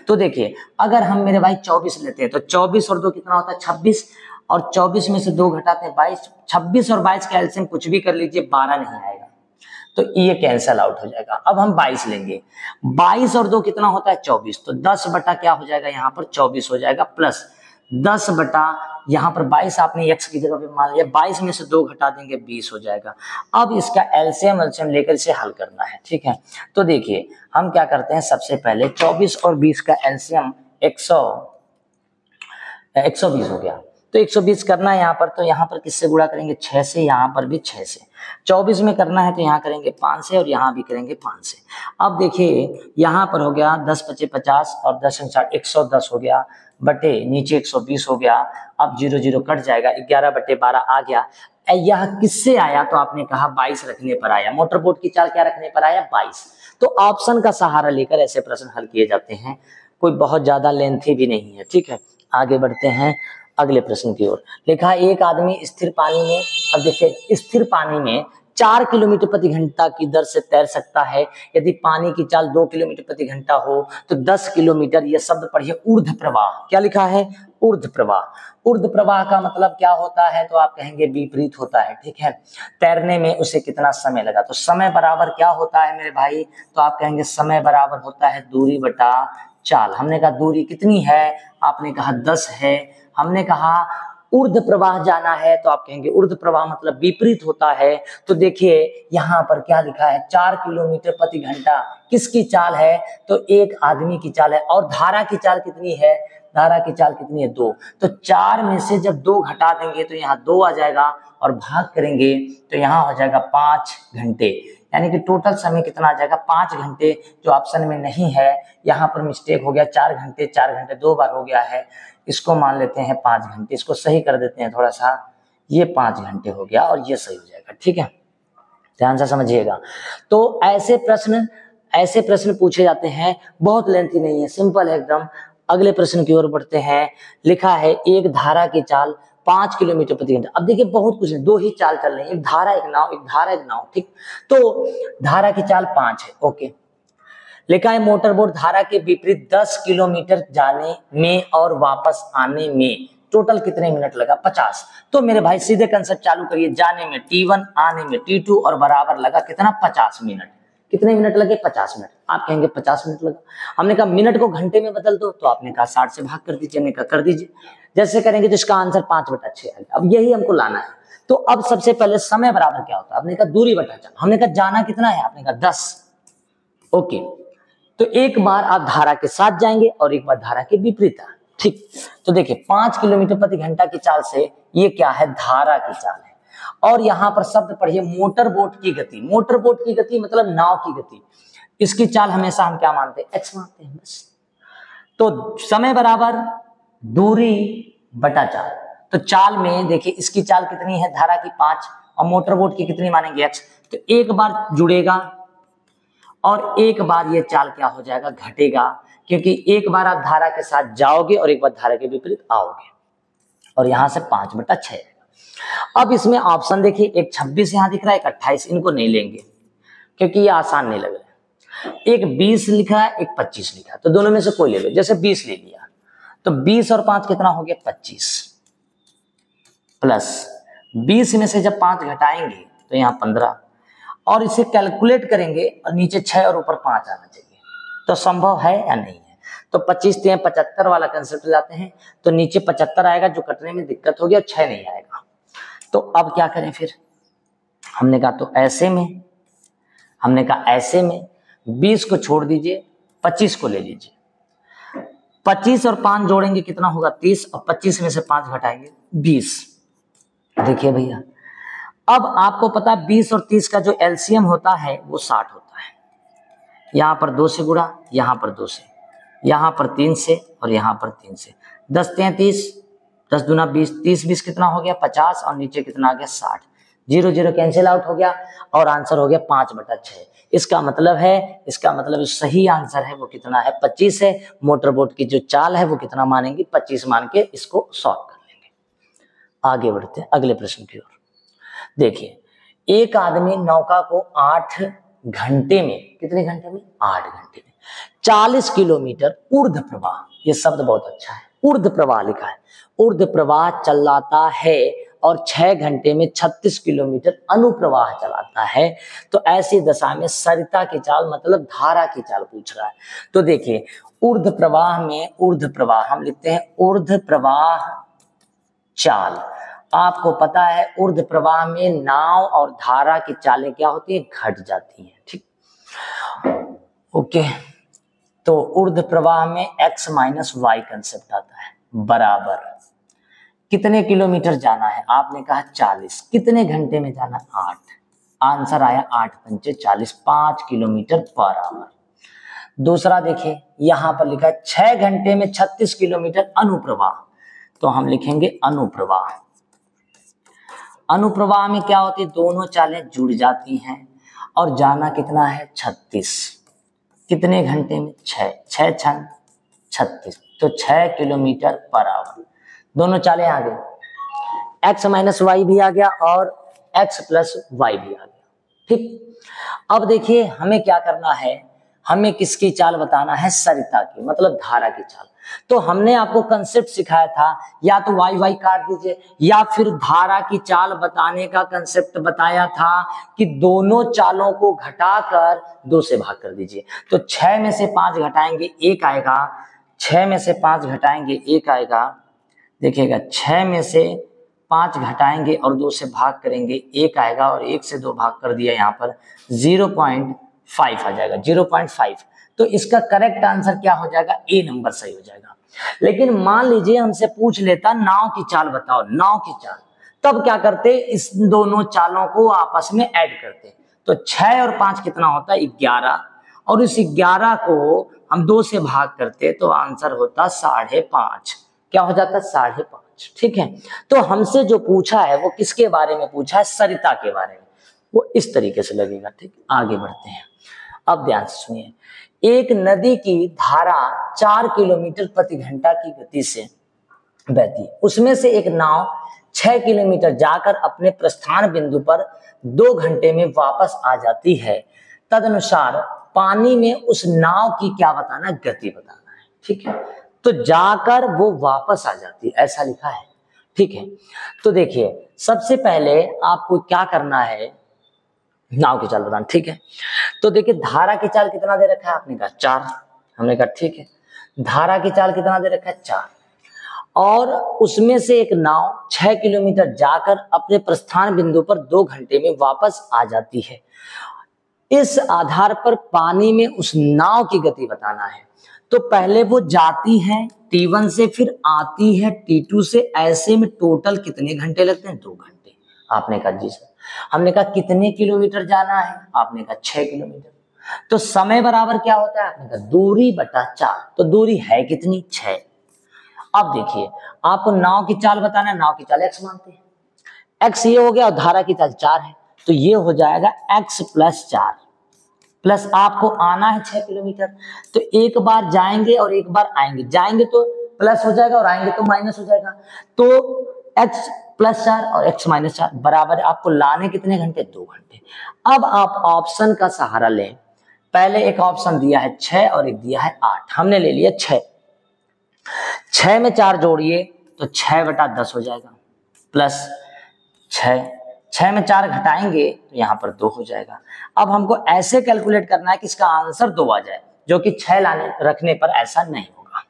तो देखिए, अगर हम मेरे भाई 24 लेते हैं तो 24 और 2 कितना होता है 26, और 24 में से 2 घटाते हैं 22, 26 और 22 का एलसीएम कुछ भी कर लीजिए 12 नहीं आएगा, तो ये कैंसल आउट हो जाएगा। अब हम 22 लेंगे, 22 और 2 कितना होता है 24, तो 10 बटा क्या हो जाएगा यहाँ पर 24 हो जाएगा, प्लस 10 बटा यहाँ पर 22 आपने x की जगह पे मान लिया, 22 में से 2 घटा देंगे 20 हो जाएगा। अब इसका एलसीएम लेकर इसे हल करना है, ठीक है। तो देखिए, हम क्या करते हैं, सबसे पहले 24 और 20 का एलसीएम 120 हो गया, तो 120 करना है यहाँ पर, तो यहाँ पर किससे गुणा करेंगे 6 से, यहाँ पर भी 6 से। 24 में करना है तो यहाँ करेंगे 5 से और यहाँ भी करेंगे 5 से। अब देखिए, यहाँ पर हो गया 10 × 5 = 50 और 10 × 4 = 110 हो गया, बटे नीचे 120 हो गया। अब 0 0 कट जाएगा, 11/12 आ गया। यह किससे आया, तो आपने कहा 22 रखने पर आया। मोटर बोट की चाल क्या रखने पर आया 22। तो ऑप्शन का सहारा लेकर ऐसे प्रश्न हल किए जाते हैं, कोई बहुत ज्यादा लेंथी भी नहीं है, ठीक है। आगे बढ़ते हैं अगले प्रश्न की ओर। लिखा, एक आदमी स्थिर पानी में, अब देखिए स्थिर पानी में 4 किलोमीटर प्रति घंटा की दर से तैर सकता है। यदि पानी की चाल 2 किलोमीटर प्रति घंटा हो तो 10 किलोमीटर, यह शब्द पढ़िए ऊर्ध्व प्रवाह। क्या लिखा है, ऊर्ध्व प्रवाह। ऊर्ध्व प्रवाह का मतलब क्या होता है, तो आप कहेंगे विपरीत होता है, ठीक है। तैरने में उसे कितना समय लगा, तो समय बराबर क्या होता है मेरे भाई, तो आप कहेंगे समय बराबर होता है दूरी बटा चाल। हमने कहा दूरी कितनी है, आपने कहा 10 है। हमने कहा ऊर्ध्व प्रवाह जाना है, तो आप कहेंगे ऊर्ध्व प्रवाह मतलब विपरीत होता है। तो देखिए यहाँ पर क्या लिखा है, 4 किलोमीटर प्रति घंटा किसकी चाल है, तो एक आदमी की चाल है। और धारा की चाल कितनी है, धारा की चाल कितनी है 2, तो 4 में से जब 2 घटा देंगे तो यहाँ 2 आ जाएगा और भाग करेंगे तो यहाँ हो जाएगा 5 घंटे, यानी कि टोटल समय कितना आ जाएगा 5 घंटे, जो ऑप्शन में नहीं है। यहाँ पर मिस्टेक हो गया, 4 घंटे 4 घंटे 2 बार हो गया है, इसको मान लेते हैं 5 घंटे, इसको सही कर देते हैं थोड़ा सा, ये 5 घंटे हो गया और ये सही हो जाएगा, ठीक है। ध्यान से समझिएगा। तो ऐसे प्रश्न पूछे जाते हैं, बहुत लेंथी नहीं है, सिंपल है एकदम। अगले प्रश्न की ओर बढ़ते हैं। लिखा है, एक धारा की चाल 5 किलोमीटर प्रति घंटा। अब देखिए बहुत कुछ है, 2 ही चाल चल रही है, एक धारा एक नाव, एक धारा एक नाव, ठीक। तो धारा की चाल 5 है, ओके। लिखा है, मोटर बोट धारा के विपरीत 10 किलोमीटर जाने में और वापस आने में टोटल कितने मिनट लगा 50। तो मेरे भाई सीधे कंसेप्ट चालू करिए, जाने में T1, आने में T2 और बराबर लगा कितना 50 मिनट। कितने मिनट लगे 50 मिनट। आप कहेंगे 50 मिनट लगा, हमने कहा मिनट को घंटे में बदल दो, तो आपने कहा 60 से भाग कर दीजिए, हमने कहा कर दीजिए। जैसे करेंगे तो इसका आंसर 5/6 आएगा। अब यही हमको लाना है। तो अब सबसे पहले समय बराबर क्या होता है, आपने कहा दूरी बटा चाल। हमने कहा जाना कितना है, आपने कहा 10, ओके। तो एक बार आप धारा के साथ जाएंगे और एक बार धारा के विपरीत, ठीक। तो देखिए 5 किलोमीटर प्रति घंटा की चाल से ये क्या है, धारा की चाल है। और यहाँ पर शब्द पढ़िए मोटर बोट की गति। मोटर बोट की गति मतलब नाव की गति। इसकी चाल हमेशा हम क्या मानते हैं, x मानते हैं बस। तो समय बराबर दूरी बटा चाल। तो चाल में देखिए इसकी चाल कितनी है, धारा की 5, और मोटर बोट की कितनी मानेंगे x। तो एक बार जुड़ेगा और एक बार ये चाल क्या हो जाएगा, घटेगा, क्योंकि एक बार आप धारा के साथ जाओगे और एक बार धारा के विपरीत आओगे, और यहां से 5/6। अब इसमें ऑप्शन देखिए, एक 26 यहां दिख रहा है, एक 28, इनको नहीं लेंगे क्योंकि ये आसान नहीं लग रहा है। एक 20 लिखा है, एक 25 लिखा है, तो दोनों में से कोई ले लो। जैसे 20 ले लिया तो 20 और 5 कितना हो गया 25, प्लस 20 में से जब 5 घटाएंगे तो यहाँ 15, और इसे कैलकुलेट करेंगे और नीचे 6 और ऊपर 5 आना चाहिए। तो संभव है या नहीं है, तो 25 से 75 वाला कंसेप्ट लाते हैं, तो नीचे 75 आएगा जो कटने में दिक्कत होगी और 6 नहीं आएगा। तो अब क्या करें फिर, हमने कहा तो ऐसे में, हमने कहा ऐसे में 20 को छोड़ दीजिए, 25 को ले लीजिए। 25 और 5 जोड़ेंगे कितना होगा 30, और 25 में से 5 घटाएंगे 20। देखिए भैया, अब आपको पता 20 और 30 का जो एलसीएम होता है वो 60 होता है। यहां पर 2 से गुणा, यहां पर 2 से, यहां पर 3 से, और यहां पर 3 से। 10 3 30, 10 दूना 20, 30 20 कितना हो गया 50, और नीचे कितना आ गया 60। 0 0 कैंसिल आउट हो गया और आंसर हो गया 5/6। इसका मतलब है, इसका मतलब सही आंसर है वो कितना है 25 है। मोटर बोट की जो चाल है वो कितना मानेंगे 25 मान के इसको सॉल्व कर लेंगे। आगे बढ़ते हैं अगले प्रश्न की ओर। देखिए, एक आदमी नौका को 8 घंटे में, कितने घंटे में 8 घंटे में 40 किलोमीटर ऊर्ध्व प्रवाह, ये शब्द बहुत अच्छा है, ऊर्ध्व प्रवाह लिखा है, ऊर्ध्व प्रवाह चलाता है और 6 घंटे में 36 किलोमीटर अनुप्रवाह चलाता है, तो ऐसी दशा में सरिता की चाल मतलब धारा की चाल पूछ रहा है। तो देखिए, ऊर्ध्व प्रवाह में ऊर्ध्व प्रवाह हम लिखते हैं ऊर्ध्व प्रवाह चाल। आपको पता है ऊर्ध्व प्रवाह में नाव और धारा की चालें क्या होती है, घट जाती हैं, ठीक। ओके, तो ऊर्ध्व प्रवाह में x माइनस वाई कंसेप्ट आता है, बराबर कितने किलोमीटर जाना है, आपने कहा 40, कितने घंटे में जाना 8, आंसर आया 8 पंचे 40, 5 किलोमीटर पर आवर। दूसरा देखिए, यहां पर लिखा है 6 घंटे में 36 किलोमीटर अनुप्रवाह, तो हम लिखेंगे अनुप्रवाह। अनुप्रवाह में क्या होती है, दोनों चालें जुड़ जाती हैं और जाना कितना है 36, कितने घंटे में 6, 6 6 36, तो 6 किलोमीटर पर आवर। दोनों चालें आ गई, x माइनस वाई भी आ गया और x प्लस वाई भी आ गया, ठीक। अब देखिए हमें क्या करना है, हमें किसकी चाल बताना है, सरिता की, मतलब धारा की चाल। तो हमने आपको कंसेप्ट सिखाया था, या तो वाई वाई काट दीजिए, या फिर धारा की चाल बताने का कंसेप्ट बताया था कि दोनों चालों को घटाकर 2 से भाग कर दीजिए। तो 6 में से 5 घटाएंगे 1 आएगा, 6 में से 5 घटाएंगे 1 आएगा, देखिएगा 6 में से 5 घटाएंगे और 2 से भाग करेंगे 1 आएगा, और 1 से 2 भाग कर दिया यहाँ पर 0.5 आ जाएगा, 0.5। तो इसका करेक्ट आंसर क्या हो जाएगा, ए नंबर सही हो जाएगा। लेकिन मान लीजिए हमसे पूछ लेता नाव की चाल बताओ, नाव की चाल, तब क्या करते, इस दोनों चालों को आपस में ऐड करते। तो 6 और 5 कितना होता है 11, और इस 11 को हम 2 से भाग करते तो आंसर होता 5.5, क्या हो जाता 5.5, ठीक है। तो हमसे जो पूछा है वो किसके बारे में पूछा है, सरिता के बारे में, वो इस तरीके से लगेगा, ठीक। आगे बढ़ते हैं, अब ध्यान से सुनिए। एक नदी की धारा 4 किलोमीटर प्रति घंटा की गति से बहती है, उसमें से एक नाव 6 किलोमीटर जाकर अपने प्रस्थान बिंदु पर 2 घंटे में वापस आ जाती है, तदनुसार पानी में उस नाव की क्या बताना, गति बताना है, ठीक है। तो जाकर वो वापस आ जाती है, ऐसा लिखा है, ठीक है। तो देखिए सबसे पहले आपको क्या करना है, नाव की चाल बताना, ठीक है। तो देखिए धारा की चाल कितना दे रखा है, आपने कहा 4, हमने कहा ठीक है। धारा की चाल कितना दे रखा है 4, और उसमें से एक नाव 6 किलोमीटर जाकर अपने प्रस्थान बिंदु पर 2 घंटे में वापस आ जाती है। इस आधार पर पानी में उस नाव की गति बताना है। तो पहले वो जाती है T1 से, फिर आती है T2 से, ऐसे में टोटल कितने घंटे लगते हैं, 2 घंटे। आपने कहा जी सर। हमने कहा कितने किलोमीटर जाना है, आपने कहा 6 किलोमीटर। तो समय बराबर क्या होता है, आपने कहा दूरी बटा 4, तो दूरी है कितनी 6। अब देखिए आपको नाव की चाल बताना है, नाव की चाल x मानते हैं, x ये हो गया और धारा की चाल 4 है, तो ये हो जाएगा x प्लस 4, प्लस आपको आना है 6 किलोमीटर। तो एक बार जाएंगे और एक बार आएंगे, जाएंगे तो प्लस हो जाएगा और आएंगे तो माइनस हो जाएगा। तो x प्लस 4 और x माइनस 4 बराबर, आपको लाने कितने घंटे, 2 घंटे। अब आप ऑप्शन का सहारा लें, पहले एक ऑप्शन दिया है 6 और एक दिया है 8, हमने ले लिया 6। 6 में 4 जोड़िए तो 6/10 हो जाएगा, प्लस 6 में 4 घटाएंगे तो यहाँ पर 2 हो जाएगा। अब हमको ऐसे कैलकुलेट करना है कि इसका आंसर 2 आ जाए, जो कि 6 रखने पर ऐसा नहीं होगा,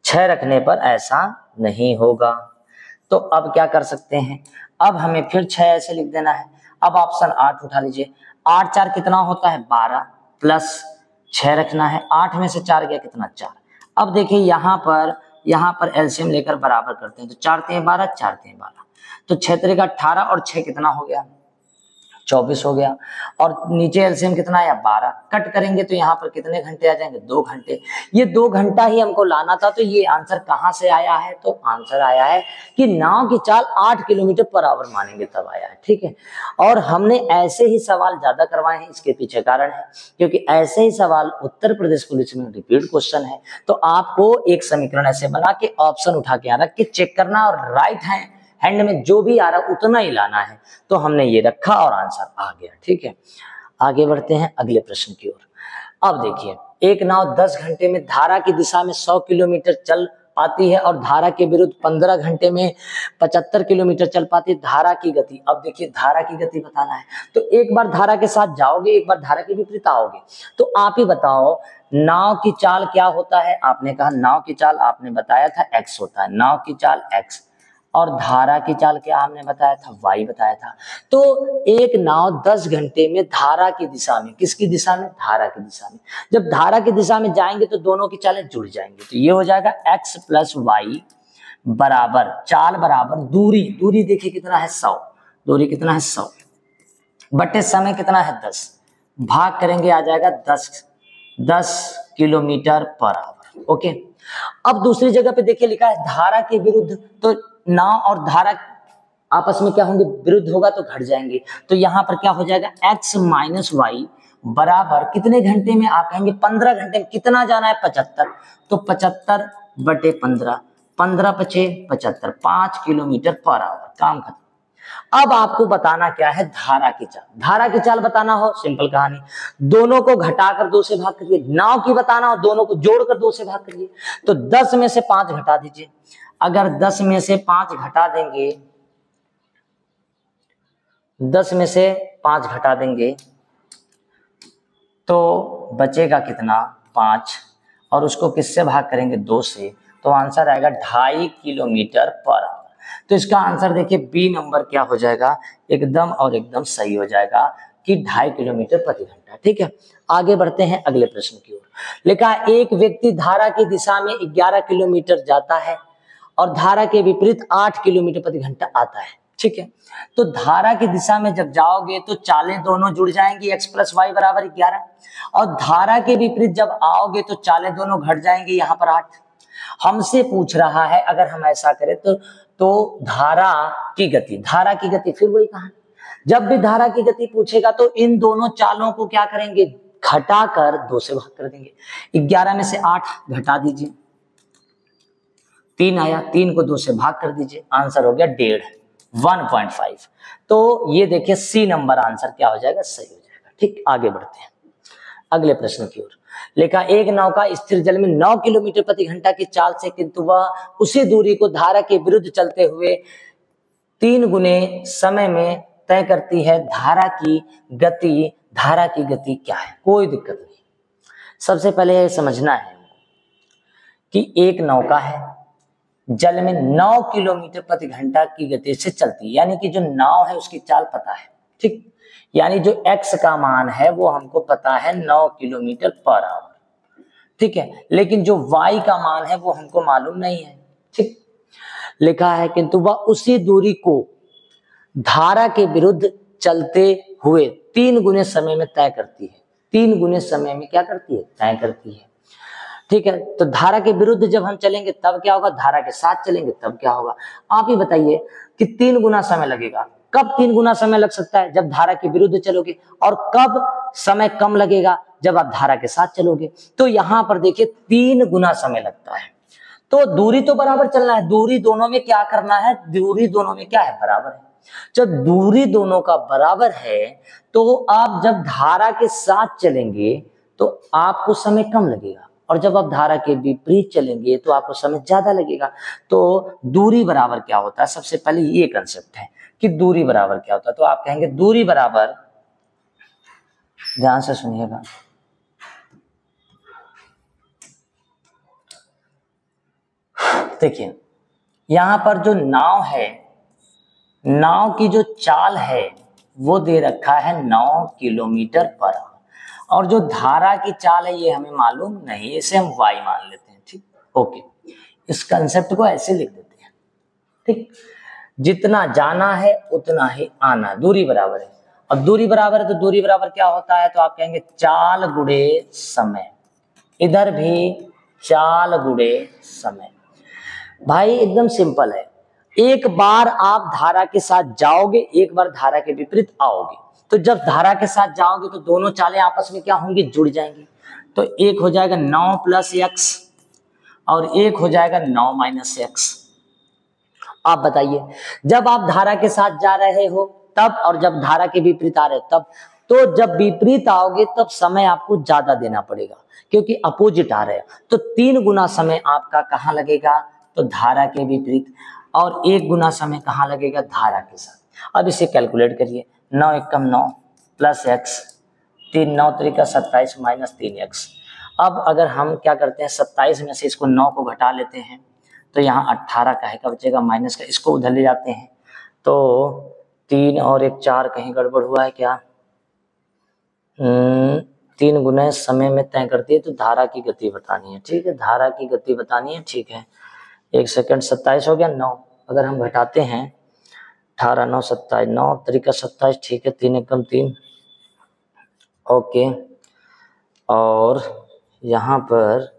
6 रखने पर ऐसा नहीं होगा। तो अब क्या कर सकते हैं, अब हमें फिर 6 ऐसे लिख देना है। अब ऑप्शन 8 उठा लीजिए, 8 4 कितना होता है 12 प्लस 6 रखना है, 8 में से 4 गया कितना 4। अब देखिए यहाँ पर एलसीएम लेकर बराबर करते हैं, तो 4 3 12 4 3 12, तो 6 3 का 18 और 6 कितना हो गया 24 हो गया, और नीचे एलसीएम कितना आया 12, कट करेंगे तो यहाँ पर कितने घंटे आ जाएंगे 2 घंटे। ये 2 घंटा ही हमको लाना था, तो ये आंसर कहाँ से आया है, तो आंसर आया है कि नाव की चाल 8 किलोमीटर पर आवर मानेंगे तब आया है, ठीक है। और हमने ऐसे ही सवाल ज्यादा करवाए हैं, इसके पीछे कारण है क्योंकि ऐसे ही सवाल उत्तर प्रदेश पुलिस में रिपीट क्वेश्चन है, तो आपको एक समीकरण ऐसे बना के ऑप्शन उठा के यहाँ रख के चेक करना और राइट हैंड में जो भी आ रहा उतना ही लाना है। तो हमने ये रखा और आंसर आ गया, ठीक है। आगे बढ़ते हैं अगले प्रश्न की ओर। अब देखिए, एक नाव 10 घंटे में धारा की दिशा में 100 किलोमीटर चल पाती है और धारा के विरुद्ध 15 घंटे में 75 किलोमीटर चल पाती है। धारा की गति, अब देखिए धारा की गति बताना है, तो एक बार धारा के साथ जाओगे, एक बार धारा के विपरीत आओगे, तो आप ही बताओ नाव की चाल क्या होता है। आपने कहा नाव की चाल, आपने बताया था x होता है, नाव की चाल x, और धारा की चाल क्या हमने बताया था y बताया था। तो एक नाव 10 घंटे में धारा की दिशा में, किसकी दिशा में, धारा की दिशा में, जब धारा की दिशा में जाएंगे तो दोनों की चालें जुड़ जाएंगी, तो ये हो जाएगा x प्लस वाई बराबर चाल बराबर दूरी, दूरी देखिए कितना है 100, दूरी कितना है 100 बटे समय कितना है 10, भाग करेंगे आ जाएगा 10 किलोमीटर पर आवर। ओके, अब दूसरी जगह पे देखिए लिखा है धारा के विरुद्ध, तो नाव और धारा आपस में क्या होंगे, विरुद्ध होगा तो घट जाएंगे, तो यहाँ पर क्या हो जाएगा x माइनस वाई बराबर कितने घंटे में, आप कहेंगे 15 घंटे में, कितना जाना है 75, तो 75 बटे 15, 15 पचे 75, 5 किलोमीटर पर आवर, काम खत्म। अब आपको बताना क्या है, धारा की चाल, धारा की चाल बताना हो सिंपल कहानी, दोनों को घटाकर 2 से भाग करिए, नाव की बताना हो दोनों को जोड़कर 2 से भाग करिए, तो 10 में से 5 घटा दीजिए, अगर 10 में से 5 घटा देंगे, 10 में से 5 घटा देंगे तो बचेगा कितना 5, और उसको किससे भाग करेंगे 2 से, तो आंसर आएगा 2.5 किलोमीटर पर आवर। तो इसका आंसर देखिए बी नंबर क्या हो जाएगा, एकदम और एकदम सही हो जाएगा कि 2.5 किलोमीटर प्रति घंटा, ठीक है। आगे बढ़ते हैं अगले प्रश्न की ओर। लिखा एक व्यक्ति धारा की दिशा में 11 किलोमीटर जाता है और धारा के विपरीत 8 किलोमीटर प्रति घंटा आता है, ठीक है। तो धारा की दिशा में जब जाओगे तो चालें दोनों जुड़ जाएंगी, x प्लस वाई बराबर 11, और धारा के विपरीत जब आओगे तो चालें दोनों घट जाएंगी, यहाँ पर 8। हमसे पूछ रहा है अगर हम ऐसा करें तो धारा की गति, धारा की गति फिर वही कहानी, जब भी धारा की गति पूछेगा तो इन दोनों चालों को क्या करेंगे, घटाकर 2 से भाग कर देंगे। 11 में से 8 घटा दीजिए, 3 आया, 3 को 2 से भाग कर दीजिए, आंसर हो गया 1.5। तो ये देखिए सी नंबर आंसर क्या हो जाएगा, सही हो जाएगा, ठीक। आगे बढ़ते हैं अगले प्रश्न की ओर। लिखा एक नौका स्थिर जल में 9 किलोमीटर प्रति घंटा की चाल से, किंतु वह उसी दूरी को धारा के विरुद्ध चलते हुए 3 गुने समय में तय करती है, धारा की गति क्या है, कोई दिक्कत नहीं। सबसे पहले यह समझना है कि एक नौका है जल में 9 किलोमीटर प्रति घंटा की गति से चलती है, यानी कि जो नाव है उसकी चाल पता है, ठीक, यानी जो x का मान है वो हमको पता है 9 किलोमीटर पर आवर, ठीक है, लेकिन जो y का मान है वो हमको मालूम नहीं है, ठीक। लिखा है किंतु वह उसी दूरी को धारा के विरुद्ध चलते हुए 3 गुने समय में तय करती है, 3 गुने समय में क्या करती है, तय करती है, ठीक है। तो धारा के विरुद्ध जब हम चलेंगे तब क्या होगा, धारा के साथ चलेंगे तब क्या होगा, आप ही बताइए कि 3 गुना समय लगेगा, कब 3 गुना समय लग सकता है, जब धारा के विरुद्ध चलोगे, और कब समय कम लगेगा, जब आप धारा के साथ चलोगे। तो यहां पर देखिए 3 गुना समय लगता है, तो दूरी तो बराबर चलना है, दूरी दोनों में क्या करना है, दूरी दोनों में क्या है, बराबर है। जब दूरी दोनों का बराबर है तो आप जब धारा के साथ चलेंगे तो आपको समय कम लगेगा, और जब आप धारा के विपरीत चलेंगे तो आपको समय ज्यादा लगेगा। तो दूरी बराबर क्या होता है, सबसे पहले ये कंसेप्ट है कि दूरी बराबर क्या होता है, तो आप कहेंगे दूरी बराबर, ध्यान से सुनिएगा, देखिए यहाँ पर जो नाव है, नाव की जो चाल है वो दे रखा है 9 किलोमीटर पर आवर, और जो धारा की चाल है ये हमें मालूम नहीं, इसे हम y मान लेते हैं। ठीक, ओके, इस कंसेप्ट को ऐसे लिख देते हैं। ठीक, जितना जाना है उतना ही आना, दूरी बराबर है। अब दूरी बराबर है तो दूरी बराबर क्या होता है, तो आप कहेंगे चाल गुणे समय, इधर भी चाल गुणे समय। भाई एकदम सिंपल है, एक बार आप धारा के साथ जाओगे, एक बार धारा के विपरीत आओगे, तो जब धारा के साथ जाओगे तो दोनों चालें आपस में क्या होंगी, जुड़ जाएंगी। तो एक हो जाएगा 9 + x और एक हो जाएगा 9 - x। आप बताइए, जब आप धारा के साथ जा रहे हो तब, और जब धारा के विपरीत आ रहे हो तब। तो जब विपरीत आओगे तब समय आपको ज्यादा देना पड़ेगा, क्योंकि अपोजिट आ रहे हैं, तो 3 गुना समय आपका कहाँ लगेगा, तो धारा के विपरीत, और 1 गुना समय कहाँ लगेगा, धारा के साथ। अब इसे कैलकुलेट करिए, 9 × 1 = 9 + x, 3 × 9 = 27 - 3x। अब अगर हम क्या करते हैं, 27 में से इसको 9 को घटा लेते हैं, तो यहाँ 18 काहे का बचेगा, माइनस का, इसको उधर ले जाते हैं, तो 3 और 1 4, कहीं गड़बड़ हुआ है क्या, 3 गुने समय में तय करती है, तो धारा की गति बतानी है। ठीक है, धारा की गति बतानी है। ठीक है, 1 सेकंड, 27 हो गया, 9 अगर हम घटाते हैं, 18 9 27, 9 × 3 = 27। ठीक है, 3 × 1 = 3। ओके, और यहाँ पर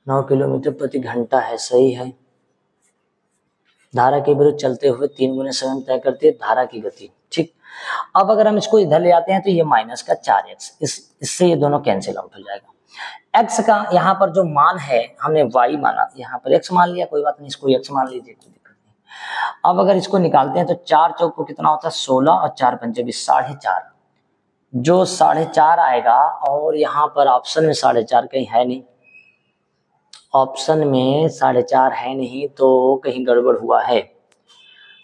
9 किलोमीटर प्रति घंटा है, सही है। धारा के विरुद्ध चलते हुए 3 गुने समय तय करती है धारा की गति। ठीक, अब अगर हम इसको इधर ले आते हैं तो ये माइनस का 4x, इससे ये दोनों कैंसिल आउट हो जाएगा। x का यहाँ पर जो मान है, हमने y माना, यहाँ पर x मान लिया, कोई बात नहीं, इसको x मान लीजिए, कोई दिक्कत नहीं। अब अगर इसको निकालते हैं तो 4 × 4 = कितना होता है, 16, और 4 × 5 = 20, 4.5। जो 4.5 आएगा, और यहाँ पर ऑप्शन में 4.5 कहीं है नहीं, ऑप्शन में 4.5 है नहीं, तो कहीं गड़बड़ हुआ है।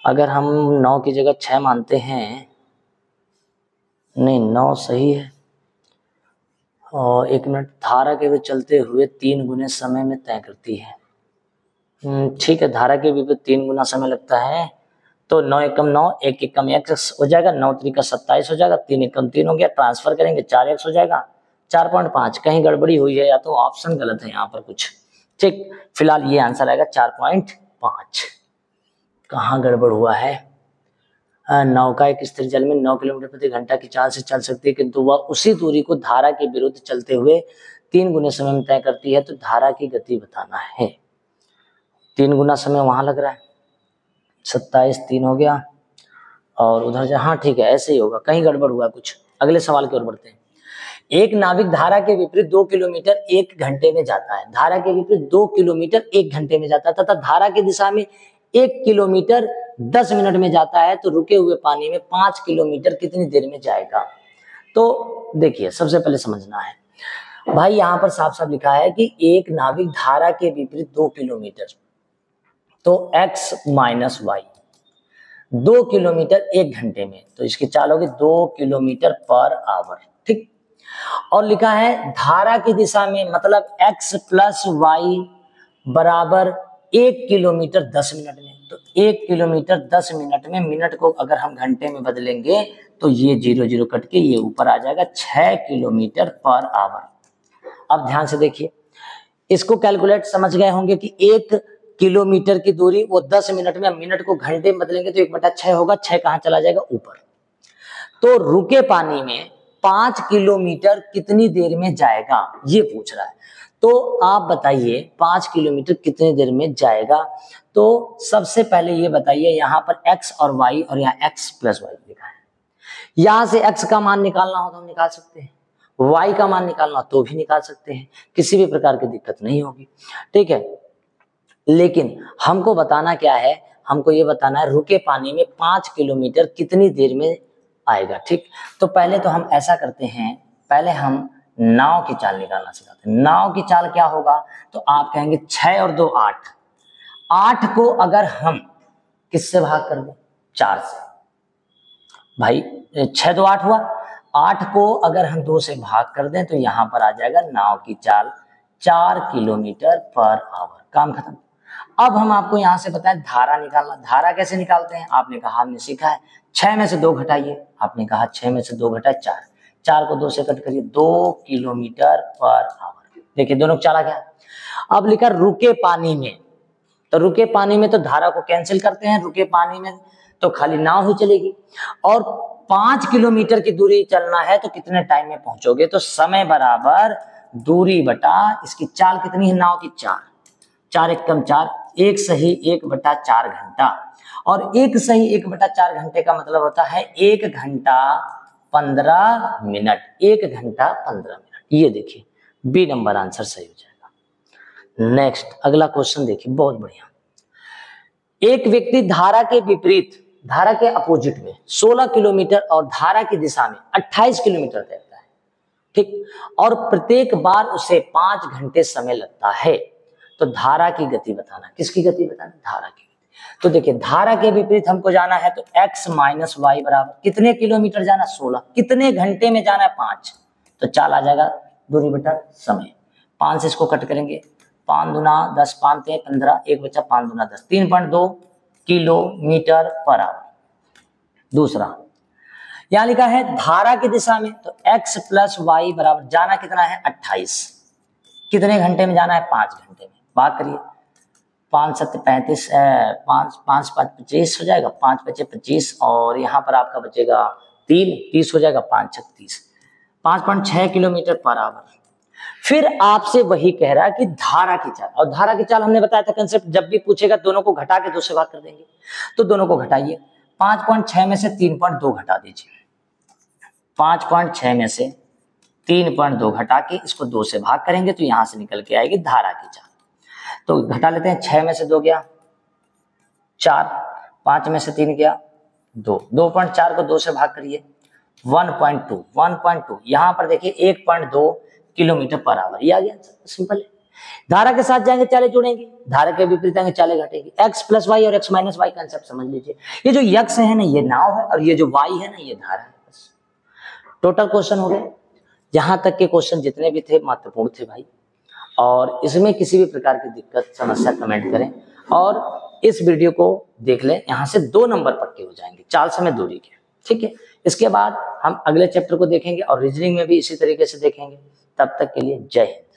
अगर हम 9 की जगह 6 मानते हैं, नहीं 9 सही है, और 1 मिनट, धारा के विपरीत चलते हुए 3 गुने समय में तय करती है। ठीक है, धारा के विपरीत 3 गुना समय लगता है, तो 9 × 1 = 9, 1 × 1 = x हो जाएगा, 9 × 3 = 27 हो जाएगा, 3 × 1 = 3 हो गया, ट्रांसफर करेंगे 4x हो जाएगा, 4.5, कहीं गड़बड़ी हुई है, या तो ऑप्शन गलत है यहाँ पर कुछ। ठीक, फिलहाल ये आंसर आएगा 4.5। कहाँ गड़बड़ हुआ है, नौका एक स्थिर जल में 9 किलोमीटर प्रति घंटा की चाल से चल सकती है, किंतु वह उसी दूरी को धारा के विरुद्ध चलते हुए 3 गुने समय में तय करती है, तो धारा की गति बताना है। 3 गुना समय वहां लग रहा है, 27 3 हो गया, और उधर जा, हाँ ठीक है, ऐसे ही होगा, कहीं गड़बड़ हुआ कुछ। अगले सवाल की ओर बढ़ते हैं। एक नाविक धारा के विपरीत 2 किलोमीटर 1 घंटे में जाता है, धारा के विपरीत 2 किलोमीटर 1 घंटे में जाता है, तथा धारा की दिशा में 1 किलोमीटर 10 मिनट में जाता है, तो रुके हुए पानी में 5 किलोमीटर कितनी देर में जाएगा। तो देखिए, सबसे पहले समझना है भाई, यहाँ पर साफ साफ लिखा है कि एक नाविक धारा के विपरीत 2 किलोमीटर, तो x - y, 2 किलोमीटर 1 घंटे में, तो इसकी चाल होगी 2 किलोमीटर पर आवर। ठीक, और लिखा है धारा की दिशा में, मतलब x + y बराबर 1 किलोमीटर 10 मिनट में, तो 1 किलोमीटर 10 मिनट में, मिनट को अगर हम घंटे में बदलेंगे तो ये 0 0 कट के ये ऊपर आ जाएगा 6 किलोमीटर पर आवर। अब ध्यान से देखिए, इसको कैलकुलेट समझ गए होंगे कि 1 किलोमीटर की दूरी वो 10 मिनट में, मिनट को घंटे में बदलेंगे तो 1/6 होगा, 6 कहाँ चला जाएगा, ऊपर। तो रुके पानी में 5 किलोमीटर कितनी देर में जाएगा, ये पूछ रहा है। तो आप बताइए 5 किलोमीटर कितनी देर में जाएगा। तो सबसे पहले ये बताइए, यहाँ पर x और y, और यहाँ x + y लिखा है, यहाँ से x का मान निकालना हो तो हम निकाल सकते हैं, y का मान निकालना तो भी निकाल सकते हैं, किसी भी प्रकार की दिक्कत नहीं होगी। ठीक है, लेकिन हमको बताना क्या है, हमको ये बताना है रुके पानी में 5 किलोमीटर कितनी देर में आएगा। ठीक, तो पहले तो हम ऐसा करते हैं, पहले हम नाव की चाल निकालना सिखाते हैं। नाव की चाल क्या होगा, तो आप कहेंगे 6 और 2 8, 8 को अगर हम किससे भाग कर दें, 4 से, भाई 6 2 8 हुआ, 8 को अगर हम 2 से भाग कर दें तो यहाँ पर आ जाएगा नाव की चाल 4 किलोमीटर पर आवर, काम खत्म। अब हम आपको यहाँ से बताएं धारा निकालना। धारा कैसे निकालते हैं? आपने कहा हमने सीखा है 6 में से 2 घटाइए। आपने कहा 6 में से 2 घटाए 4, 4 को 2 से कट करिए 2 किलोमीटर पर आवर। देखिए दोनों चला गया। अब लिखा रुके पानी में, तो रुके पानी में तो धारा को कैंसिल करते हैं, रुके पानी में तो खाली नाव ही चलेगी। और 5 किलोमीटर की दूरी चलना है तो कितने टाइम में पहुंचोगे? तो समय बराबर दूरी बटा इसकी चाल कितनी है नाव की? 4, 4 एक कम 4, 1 सही 1/4 घंटा। और 1 सही 1/4 घंटे का मतलब होता है 1 घंटा 15 मिनट। 1 घंटा 15 मिनट। ये देखिए बी नंबर आंसर सही हो जाएगा। नेक्स्ट अगला क्वेश्चन देखिए, बहुत बढ़िया। एक व्यक्ति धारा के विपरीत, धारा के अपोजिट में 16 किलोमीटर और धारा की दिशा में 28 किलोमीटर तैरता है, ठीक, और प्रत्येक बार उसे 5 घंटे समय लगता है, तो धारा की गति बताना। किसकी गति बताना? धारा की गति। तो देखिए धारा के विपरीत हमको जाना है तो x माइनस वाई बराबर कितने किलोमीटर जाना? 16। कितने घंटे में जाना है? 5। तो चाल आ जाएगा दूरी बटा समय। 5 से इसको कट करेंगे, 5 दूना 10, 5 ते 15, 1 बचा 5 दूना 10, 3.2 किलोमीटर पर आवर। दूसरा यहां लिखा है धारा की दिशा में, तो x प्लस वाई बराबर जाना कितना है? 28। कितने घंटे में जाना है? 5 घंटे में। बात करिए, 5 7 35, 5 5 5 25 हो जाएगा, 5 बचे 25 और यहाँ पर आपका बचेगा 3, 30 हो जाएगा, 5 6 30, 5.6 किलोमीटर पर आवर। फिर आपसे वही कह रहा है कि धारा की चाल, और धारा की चाल हमने बताया था कंसेप्ट, जब भी पूछेगा दोनों को घटा के 2 से भाग कर देंगे। तो दोनों को घटाइए, 5.6 में से 3.2 घटा दीजिए। 5.6 में से 3.2 घटा के इसको 2 से भाग करेंगे तो यहां से निकल के आएगी धारा की चाल। तो घटा लेते हैं, 6 में से 2 गया 4, 5 में से 3 गया 2, 2.4 को 2 से भाग करिए 1.2, यहां पर देखिए 1.2 किलोमीटर पर आवर। ये आ गया, सिंपल है। धारा के साथ जाएंगे चाले जुड़ेंगे, धारा के विपरीत जाएंगे चाले घटेगी। x प्लस वाई और x माइनस वाई कंसेप्ट समझ लीजिए। ये जो x है ना ये नाव है, और ये जो y है ना ये धारा है। बस टोटल क्वेश्चन हो गए। यहां तक के क्वेश्चन जितने भी थे महत्वपूर्ण थे भाई, और इसमें किसी भी प्रकार की दिक्कत समस्या कमेंट करें और इस वीडियो को देख लें। यहाँ से 2 नंबर पक्के हो जाएंगे चाल समय दूरी के, ठीक है। इसके बाद हम अगले चैप्टर को देखेंगे और रीजनिंग में भी इसी तरीके से देखेंगे। तब तक के लिए जय हिंद।